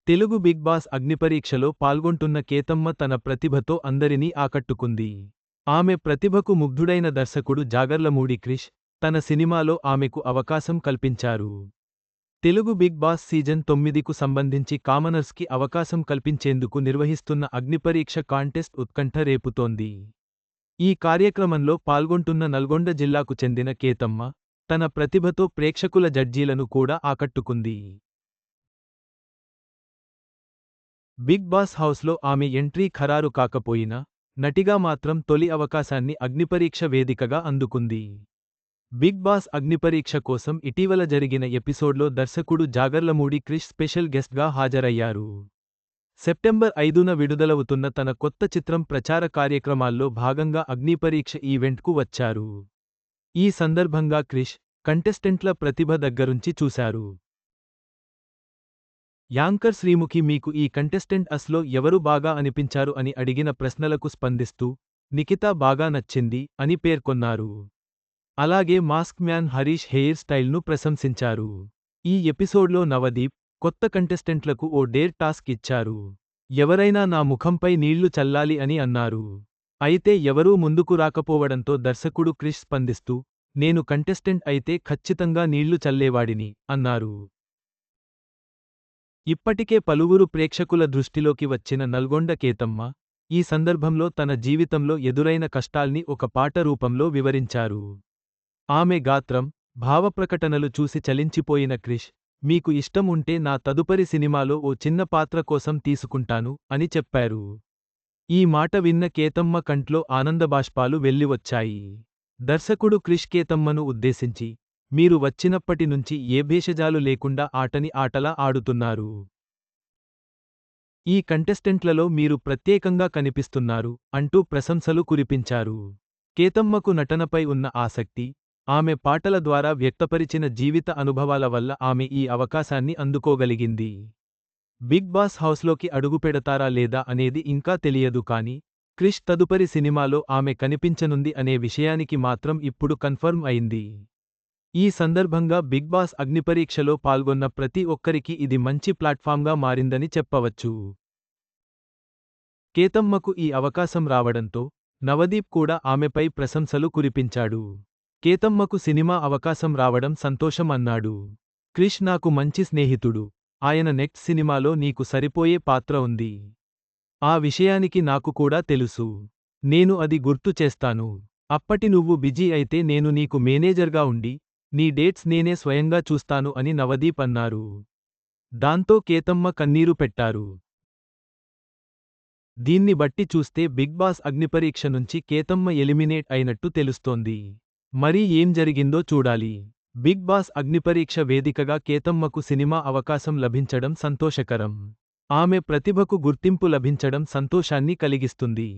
Telugu big boss అగ్నిపరీక్షలో పాల్గొంటున్న కేతమ్మ తన ప్రతిభతో అందరినీ ఆకట్టుకుంది. ఆమె ప్రతిభకు ముగ్ధుడైన దర్శకుడు జాగర్లమూడి క్రిష్ తన సినిమాలో ఆమెకు అవకాశం కల్పించారు. తెలుగు బిగ్ బాస్ సీజన్ 9కు సంబంధించి కామనర్స్కి అవకాశం కల్పించేందుకు నిర్వహిస్తున్న అగ్నిపరీక్ష కాంటెస్ట్ ఉత్కంఠ రేపుతోంది. ఈ కార్యక్రమంలో పాల్గొంటున్న నల్గొండ జిల్లాకు చెందిన కేతమ్మ తన ప్రతిభతో ప్రేక్షకుల జడ్జీలను కూడా ఆకట్టుకుంది. బిగ్ బాస్ హౌస్లో ఆమె ఎంట్రీ ఖరారు కాకపోయినా, నటిగా మాత్రం తొలి అవకాశాన్ని అగ్నిపరీక్ష వేదికగా అందుకుంది. బిగ్ బాస్ అగ్నిపరీక్ష కోసం ఇటీవల జరిగిన ఎపిసోడ్లో దర్శకుడు జాగర్లమూడి క్రిష్ స్పెషల్ గెస్ట్గా హాజరయ్యారు. సెప్టెంబర్ 5న విడుదలవుతున్న తన కొత్త చిత్రం ప్రచార కార్యక్రమాల్లో భాగంగా అగ్నిపరీక్ష ఈవెంట్కు వచ్చారు. ఈ సందర్భంగా క్రిష్ కంటెస్టెంట్ల ప్రతిభ దగ్గరుంచి చూశారు. యాంకర్ శ్రీముఖి మీకు ఈ కంటెస్టెంట్ అస్లో ఎవరు బాగా అనిపించారు అని అడిగిన ప్రశ్నలకు స్పందిస్తూ, నిఖితా బాగా నచ్చింది అని పేర్కొన్నారు. అలాగే మాస్క్ మ్యాన్ హరీష్ హెయిర్ స్టైల్ను ప్రశంసించారు. ఈ ఎపిసోడ్లో నవదీప్ కొత్త కంటెస్టెంట్లకు ఓ డేర్ టాస్క్ ఇచ్చారు. ఎవరైనా నా ముఖంపై నీళ్లు చల్లాలి అని అన్నారు. అయితే ఎవరూ ముందుకు రాకపోవడంతో దర్శకుడు క్రిష్ స్పందిస్తూ, నేను కంటెస్టెంట్ అయితే ఖచ్చితంగా నీళ్లు చల్లేవాడిని అన్నారు. ఇప్పటికే పలువురు ప్రేక్షకుల దృష్టిలోకి వచ్చిన నల్గొండ కేతమ్మ ఈ సందర్భంలో తన జీవితంలో ఎదురైన కష్టాల్ని ఒక పాట రూపంలో వివరించారు. ఆమె గాత్రం, భావప్రకటనలు చూసి చలించిపోయిన క్రిష్, మీకు ఇష్టం ఉంటే నా తదుపరి సినిమాలో ఓ చిన్న పాత్ర కోసం తీసుకుంటాను అని చెప్పారు. ఈ మాట విన్న కేతమ్మ కంట్లో ఆనందబాష్పాలు వెల్లివచ్చాయి. దర్శకుడు క్రిష్ కేతమ్మను ఉద్దేశించి, మీరు వచ్చినప్పటి నుంచి ఏ భేషజాలు లేకుండా ఆటని ఆటలా ఆడుతున్నారు. ఈ కంటెస్టెంట్లలో మీరు ప్రత్యేకంగా కనిపిస్తున్నారు అంటూ ప్రశంసలు కురిపించారు. కేతమ్మకు నటనపై ఉన్న ఆసక్తి, ఆమె పాటల ద్వారా వ్యక్తపరిచిన జీవిత అనుభవాల వల్ల ఆమె ఈ అవకాశాన్ని అందుకోగలిగింది. బిగ్ బాస్ హౌస్లోకి అడుగుపెడతారా లేదా అనేది ఇంకా తెలియదు కానీ, క్రిష్ తదుపరి సినిమాలో ఆమె కనిపించనుంది అనే విషయానికి మాత్రం ఇప్పుడు కన్ఫర్మ్ అయింది. ఈ సందర్భంగా బిగ్ బాస్ అగ్నిపరీక్షలో పాల్గొన్న ప్రతి ఒక్కరికి ఇది మంచి ప్లాట్ఫామ్గా మారిందని చెప్పవచ్చు. కేతమ్మకు ఈ అవకాశం రావడంతో నవదీప్ కూడా ఆమెపై ప్రశంసలు కురిపించాడు. కేతమ్మకు సినిమా అవకాశం రావడం సంతోషం అన్నాడు. క్రిష్ నాకు మంచి స్నేహితుడు. ఆయన నెక్స్ట్ సినిమాలో నీకు సరిపోయే పాత్ర ఉంది. ఆ విషయానికి నాకు కూడా తెలుసు. నేను అది గుర్తు చేస్తాను. అప్పటి నువ్వు బిజీ అయితే నేను నీకు మేనేజర్గా ఉండి నీ డేట్స్ నేనే స్వయంగా చూస్తాను అని నవదీప్ అన్నారు. దాంతో కేతమ్మ కన్నీరు పెట్టారు. దీన్ని బట్టి చూస్తే బిగ్ బాస్ అగ్నిపరీక్ష నుంచి కేతమ్మ ఎలిమినేట్ అయినట్టు తెలుస్తోంది. మరి ఏం జరిగిందో చూడాలి. బిగ్ బాస్ అగ్నిపరీక్ష వేదికగా కేతమ్మకు సినిమా అవకాశం లభించడం సంతోషకరం. ఆమె ప్రతిభకు గుర్తింపు లభించడం సంతోషాన్ని కలిగిస్తుంది.